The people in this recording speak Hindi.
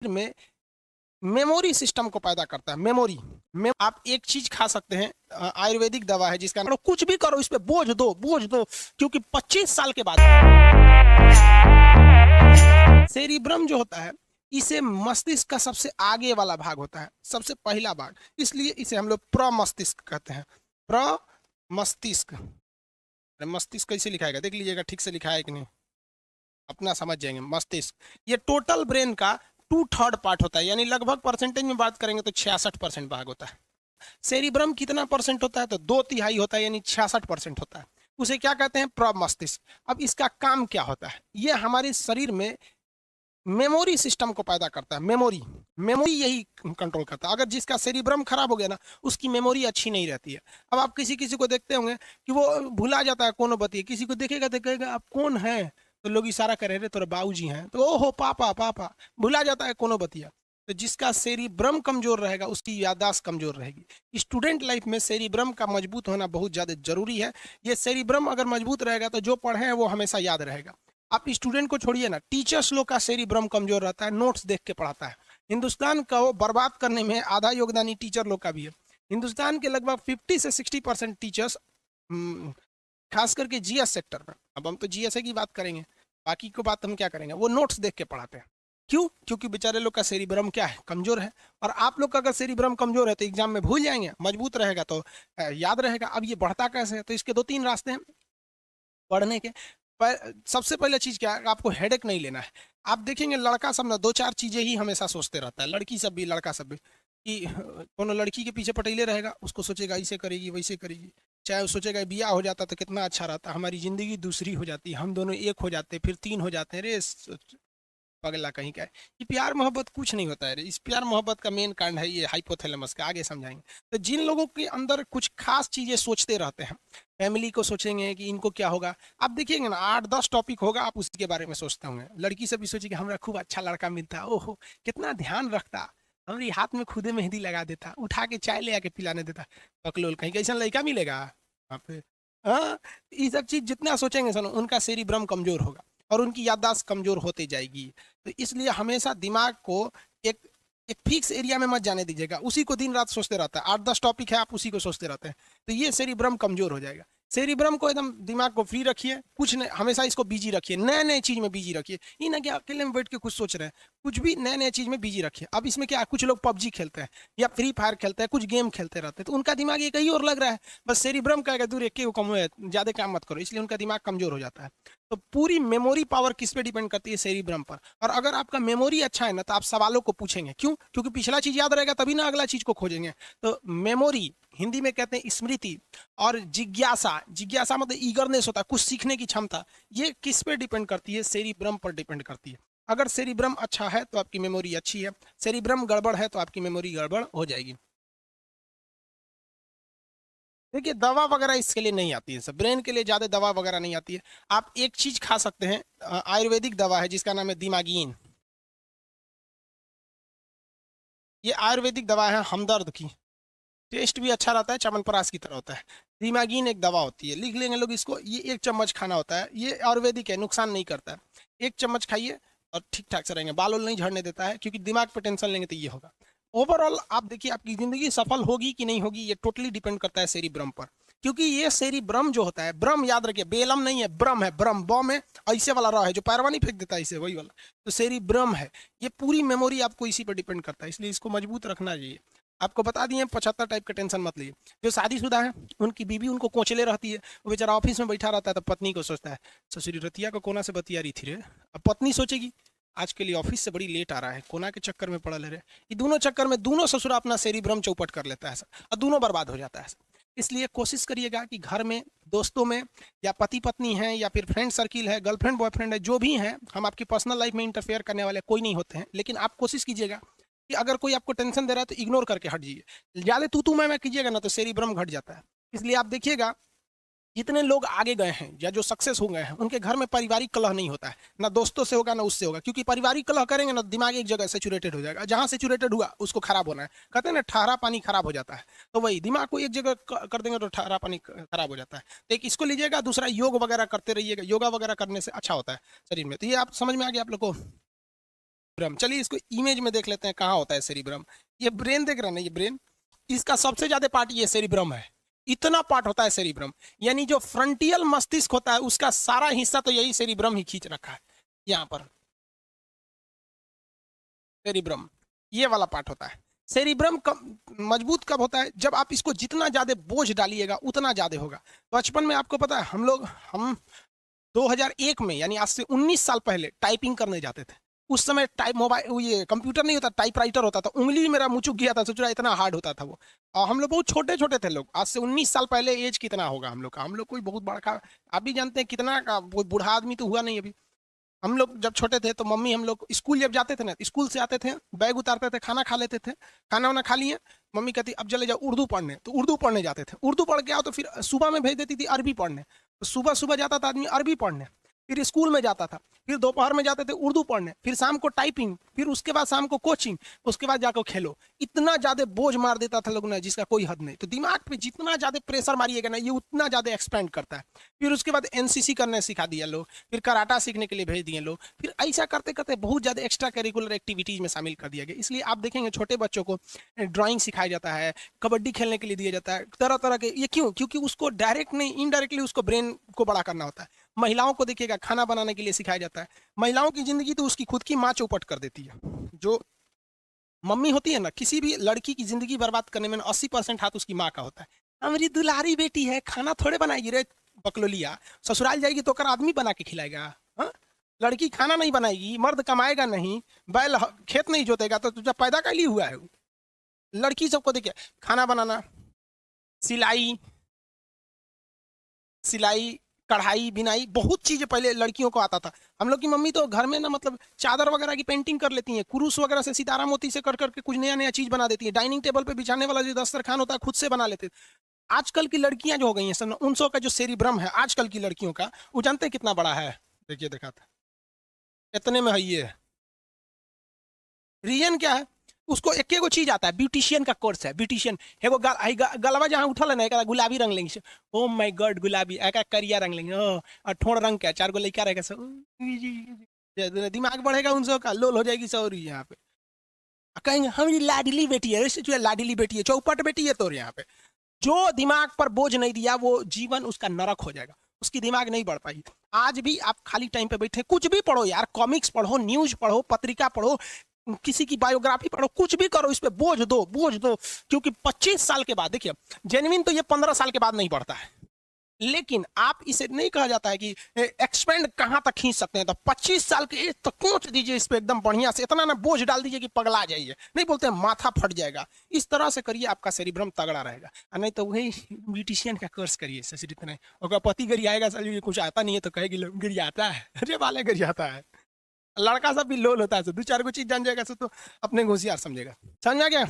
में मेमोरी सिस्टम को पैदा करता है। मेमोरी में आप एक चीज खा सकते हैं, आयुर्वेदिक दवा है जिसका नाम, कुछ भी करो इस पे बोझ दो, क्योंकि 25 साल के बाद सेरिब्रम जो होता है इसे मस्तिष्क का सबसे आगे वाला भाग होता है, सबसे पहला भाग, इसलिए इसे हम लोग प्रमस्तिष्क कहते हैं। प्रमस्तिष्क, मस्तिष्क कैसे लिखा है देख लीजिएगा, ठीक से लिखा है कि नहीं, अपना समझ जाएंगे। मस्तिष्क ये टोटल ब्रेन का 2/3 पार्ट होता है, यानी लगभग परसेंटेज में बात करेंगे तो 66% भाग होता है। सेरिब्रम कितना परसेंट होता है तो 2/3 होता है, यानी 66% होता है। उसे क्या कहते हैं? प्रमस्तिष्क। अब इसका काम क्या होता है? ये हमारे शरीर में मेमोरी सिस्टम को पैदा करता है। मेमोरी यही कंट्रोल करता है। अगर जिसका सेरिब्रम खराब हो गया ना, उसकी मेमोरी अच्छी नहीं रहती है। अब आप किसी किसी को देखते होंगे कि वो भुला जाता है कौन बतिए, किसी को देखेगा तो कहेगा आप कौन है, तो लोग इशारा करे रे तोरे बाबूजी हैं, तो ओहो पापा पापा, भुला जाता है कोनो बतिया। तो जिसका सेरिब्रम कमजोर रहेगा उसकी याददाश्त कमजोर रहेगी। स्टूडेंट लाइफ में सेरिब्रम का मजबूत होना बहुत ज्यादा जरूरी है। ये सेरिब्रम अगर मजबूत रहेगा तो जो पढ़े हैं वो हमेशा याद रहेगा। आप स्टूडेंट को छोड़िए ना, टीचर्स लोग का सेरिब्रम कमजोर रहता है, नोट्स देख के पढ़ाता है। हिंदुस्तान को बर्बाद करने में आधा योगदान ही टीचर लोग का भी है। हिंदुस्तान के लगभग 50 से 60% टीचर्स, खास करके जीएस सेक्टर में, अब हम तो जीएसए की बात करेंगे, बाकी को बात हम क्या करेंगे, वो नोट्स देख के पढ़ाते हैं। क्यों? क्योंकि बेचारे लोग का सेरिब्रम क्या है, कमजोर है। और आप लोग का अगर सेरिब्रम कमजोर है तो एग्जाम में भूल जाएंगे, मजबूत रहेगा तो याद रहेगा। अब ये बढ़ता कैसे है? तो इसके 2-3 रास्ते हैं पढ़ने के। सबसे पहले चीज क्या है, आपको हेडेक नहीं लेना है। आप देखेंगे लड़का सब ना 2-4 चीजें ही हमेशा सोचते रहता है, लड़की सब भी लड़का सब भी, कि कोनो लड़की के पीछे पटेले रहेगा, उसको सोचेगा ऐसे करेगी वैसे करेगी। चाहे वो सोचेगा बिया हो जाता तो कितना अच्छा रहता, हमारी जिंदगी दूसरी हो जाती, हम दोनों एक हो जाते, फिर 3 हो जाते हैं। रे पगला कहीं का है। ये प्यार मोहब्बत कुछ नहीं होता है रे। इस प्यार मोहब्बत का मेन कांड है ये हाइपोथैलेमस का, आगे समझाएंगे। तो जिन लोगों के अंदर कुछ खास चीजें सोचते रहते हैं, फैमिली को सोचेंगे कि इनको क्या होगा, आप देखिएंगे ना 8-10 टॉपिक होगा, आप उसके बारे में सोचते होंगे। लड़की से भी सोचेगी हमारा खूब अच्छा लड़का मिलता, ओहो कितना ध्यान रखता, हमारी हाथ में खुदे मेहंदी लगा देता, उठा के चाय ले आके पिलाने देता। पकलोल कहीं कैसा लड़का मिलेगा वहाँ पे। हाँ, ये सब चीज जितना सोचेंगे सुनो, उनका सेरिब्रम कमजोर होगा और उनकी याददाश्त कमजोर होती जाएगी। तो इसलिए हमेशा दिमाग को एक एक फिक्स एरिया में मत जाने दीजिएगा, उसी को दिन रात सोचते रहता है। 8-10 टॉपिक है, आप उसी को सोचते रहते हैं, तो ये सेरिब्रम कमजोर हो जाएगा। सेरिब्रम को एकदम दिमाग को फ्री रखिए, कुछ नहीं, हमेशा इसको बिजी रखिए, नए नए चीज में बिजी रखिए। ये ना कि अकेले में बैठ के कुछ सोच रहे हैं, कुछ भी नए नए चीज में बिजी रखिए। अब इसमें क्या, कुछ लोग पबजी खेलते हैं या फ्री फायर खेलते हैं, कुछ गेम खेलते रहते हैं, तो उनका दिमाग एक ही और लग रहा है। बस सेरिब्रम कहेगा दूर एक को कम है, ज्यादा काम मत करो, इसलिए उनका दिमाग कमजोर हो जाता है। तो पूरी मेमोरी पावर किस पे डिपेंड करती है? सेरिब्रम पर। और अगर आपका मेमोरी अच्छा है ना, तो आप सवालों को पूछेंगे। क्यों? क्योंकि पिछला चीज याद रहेगा तभी ना अगला चीज को खोजेंगे। तो मेमोरी, हिंदी में कहते हैं स्मृति, और जिज्ञासा, जिज्ञासा मतलब ईगरनेस होता है, कुछ सीखने की क्षमता, ये किस पे डिपेंड करती है? सेरिब्रम पर डिपेंड करती है। अगर सेरिब्रम अच्छा है तो आपकी मेमोरी अच्छी है, सेरिब्रम गड़बड़ है तो आपकी मेमोरी गड़बड़ हो जाएगी। देखिए दवा वगैरह इसके लिए नहीं आती है, सब ब्रेन के लिए ज्यादा दवा वगैरह नहीं आती है। आप एक चीज खा सकते हैं, आयुर्वेदिक दवा है जिसका नाम है दिमागीन। ये आयुर्वेदिक दवा है हमदर्द की, टेस्ट भी अच्छा रहता है, च्यवनप्राश की तरह होता है। दिमागीन एक दवा होती है, लिख लेंगे लोग इसको। ये 1 चम्मच खाना होता है, ये आयुर्वेदिक है, नुकसान नहीं करता है। 1 चम्मच खाइए और ठीक ठाक से रहेंगे, बाल नहीं झड़ने देता है, क्योंकि दिमाग पे टेंशन लेंगे तो ये होगा। ओवरऑल आप देखिए आपकी जिंदगी सफल होगी कि नहीं होगी, ये टोटली डिपेंड करता है सेरिब्रम पर। क्योंकि ये सेरिब्रम जो होता है, ब्रह्म याद रखिए, बेलम नहीं है, ब्रह्म है। ब्रह्म बॉ में ऐसे वाला रहा है जो पैरवा नहीं फेंक देता है, इसे वही वाला, तो सेरिब्रम है। ये पूरी मेमोरी आपको इसी पर डिपेंड करता है, इसलिए इसको मजबूत रखना चाहिए। आपको बता दिए 75 टाइप का, टेंशन मत लीजिए। जो शादीशुदा है उनकी बीवी उनको कोचले रहती है, वो बेचारा ऑफिस में बैठा रहता है, तो पत्नी को सोचता है ससुरी रतिया को कोना से बतिया रही थी रे। अब पत्नी सोचेगी आज के लिए ऑफिस से बड़ी लेट आ रहा है, कोना के चक्कर में पड़ल है रे। ये दोनों चक्कर में दोनों ससुरा अपना सेरिब्रम चौपट कर लेता है और दोनों बर्बाद हो जाता है। इसलिए कोशिश करिएगा कि घर में, दोस्तों में, या पति पत्नी है, या फिर फ्रेंड सर्किल है, गर्लफ्रेंड बॉयफ्रेंड है, जो भी है, हम आपकी पर्सनल लाइफ में इंटरफेयर करने वाले कोई नहीं होते हैं। लेकिन आप कोशिश कीजिएगा कि अगर कोई आपको टेंशन दे रहा है तो इग्नोर करके हट जाइए। ज्यादा तू मैं कीजिएगा ना तो सेरिब्रम घट जाता है। इसलिए आप देखिएगा जितने लोग आगे गए हैं या जो सक्सेस हो गए हैं, उनके घर में पारिवारिक कलह नहीं होता है, ना दोस्तों से होगा ना उससे होगा। क्योंकि पारिवारिक कलह करेंगे ना, दिमाग एक जगह सेचुरेटेड हो जाएगा, जहां सेचुरेटेड हुआ उसको खराब होना है। कहते हैं ना ठहरा पानी खराब हो जाता है, तो वही दिमाग को एक जगह कर देंगे तो ठहरा पानी खराब हो जाता है। तो एक इसको लीजिएगा, दूसरा योग वगैरह करते रहिएगा, योगा वगैरह करने से अच्छा होता है शरीर में। तो ये आप समझ में आ गया आप लोग को। ब्रम। चलिए इसको इमेज में देख लेते हैं कहाँ होता है सेरिब्रम। ये ब्रेन देख रहे हैं ना, ये ब्रेन, इसका सबसे ज्यादा पार्ट ये सेरिब्रम है। इतना पार्ट होता है सेरिब्रम, यानी जो फ्रंटियल मस्तिष्क होता है उसका सारा हिस्सा तो यही सेरिब्रम ही खींच रखा है। यहाँ पर सेरिब्रम ये वाला पार्ट होता है। सेरिब्रम मजबूत कब होता है? जब आप इसको जितना ज्यादा बोझ डालिएगा उतना ज्यादा होगा। बचपन में आपको पता है हम 2001 में, यानी आज से 19 साल पहले टाइपिंग करने जाते थे। उस समय टाइप मोबाइल, ये कंप्यूटर नहीं होता, टाइपराइटर होता था। उंगली मेरा मुचुक गया था, सोच रहा इतना हार्ड होता था वो। और हम लोग बहुत छोटे छोटे थे लोग। आज से 19 साल पहले एज कितना होगा हम लोग का? हम लोग कोई बहुत बड़ा, आप भी जानते हैं कितना का, कोई बूढ़ा आदमी तो हुआ नहीं अभी। हम लोग जब छोटे थे तो मम्मी, हम लोग स्कूल जब जाते थे ना, स्कूल से आते थे, बैग उतारते थे, खाना खा लेते थे, खाना वाना खा लिए, मम्मी कहती अब चले जाओ उर्दू पढ़ने, तो उर्दू पढ़ने जाते थे। उर्दू पढ़ के आओ तो फिर सुबह में भेज देती थी अरबी पढ़ने, तो सुबह सुबह जाता था आदमी अरबी पढ़ने, फिर स्कूल में जाता था, फिर दोपहर में जाते थे उर्दू पढ़ने, फिर शाम को टाइपिंग, फिर उसके बाद शाम को कोचिंग, उसके बाद जाकर खेलो। इतना ज्यादा बोझ मार देता था लोग ना, जिसका कोई हद नहीं। तो दिमाग पे जितना ज्यादा प्रेशर मारिएगा ना, ये उतना ज्यादा एक्सपेंड करता है। फिर उसके बाद एनसीसी करने सिखा दिया लोग, फिर कराटा सीखने के लिए भेज दिए लोग, फिर ऐसा करते करते बहुत ज्यादा एक्स्ट्रा करिकुलर एक्टिविटीज में शामिल कर दिया गया। इसलिए आप देखेंगे छोटे बच्चों को ड्राइंग सिखाया जाता है, कबड्डी खेलने के लिए दिया जाता है, तरह तरह के। ये क्यों? क्योंकि उसको डायरेक्ट नहीं, इनडायरेक्टली उसको ब्रेन को बड़ा करना होता है। महिलाओं को देखिएगा, खाना बनाने के लिए सिखाया जाता है। महिलाओं की जिंदगी तो उसकी खुद की माँ चौपट कर देती है। जो मम्मी होती है ना, किसी भी लड़की की जिंदगी बर्बाद करने में 80% हाथ उसकी माँ का होता है। हमारी दुलारी बेटी है, खाना थोड़े बनाएगी रे बकलोलिया, ससुराल जाएगी तो कर आदमी बना के खिलाएगा। हाँ, लड़की खाना नहीं बनाएगी, मर्द कमाएगा नहीं, बैल खेत नहीं जोतेगा, तो तुझे पैदा कर लिए हुआ है। लड़की सबको देखिए, खाना बनाना, सिलाई सिलाई कढ़ाई बिनाई, बहुत चीजें पहले लड़कियों को आता था। हम लोग की मम्मी तो घर में ना, मतलब चादर वगैरह की पेंटिंग कर लेती हैं, कुरूस वगैरह से सितारा मोती से कर करके कुछ नया नया चीज बना देती है। डाइनिंग टेबल पे बिछाने वाला जो दस्तरखान होता है खुद से बना लेते थे। आजकल की लड़कियां जो हो गई हैं सन 1900 का जो सेरिब्रम है आजकल की लड़कियों का, वो जानते हैं कितना बड़ा है? देखिए दिखाता है, इतने में है ये। रीजन क्या है? उसको एक एगो चीज आता है, ब्यूटिशियन का कोर्स है। ब्यूटिशियन एगो गलवा जहाँ उठल है ना, एक गुलाबी रंग लेंगे, ओ माय गॉड गुलाबी, एक करिया रंग लेंगे, ओ और ठोड़ रंग का 4 गो लड़का रहेगा सब, दिमाग बढ़ेगा उन सब का, लोल हो जाएगी सौरी यहाँ पे। कहेंगे हमारी लाडली बेटी है, जो लाडली बेटी है, चौपट बेटी है। तो यहाँ पे जो दिमाग पर बोझ नहीं दिया वो जीवन उसका नरक हो जाएगा, उसकी दिमाग नहीं बढ़ पाई। आज भी आप खाली टाइम पे बैठे कुछ भी पढ़ो यार, कॉमिक्स पढ़ो, न्यूज पढ़ो, पत्रिका पढ़ो, किसी की बायोग्राफी पढ़ो, कुछ भी करो, इस पे बोझ दो, बोझ दो। क्योंकि 25 साल के बाद, देखिए जेन्युइन तो ये 15 साल के बाद नहीं बढ़ता है, लेकिन आप इसे नहीं कहा जाता है कि एक्सपेंड कहां तक खींच सकते हैं, तो 25 साल के एज तक पहुंच दीजिए इस पे एकदम बढ़िया से, इतना ना बोझ डाल दीजिए कि पगला जाइए। नहीं बोलते हैं माथा फट जाएगा, इस तरह से करिए, आपका सेरिब्रम तगड़ा रहेगा। नहीं तो वही ब्यूटिशियन का कोर्स करिए ससुर, इतना और पति गरियाएगा, सर कुछ आता नहीं है तो कहेगी गरियाता है, अरे वाले गरियाता है। लड़का सब भी लोल होता है, 2-4 को चीज जान जाएगा तो अपने होशियार समझेगा। समझा क्या?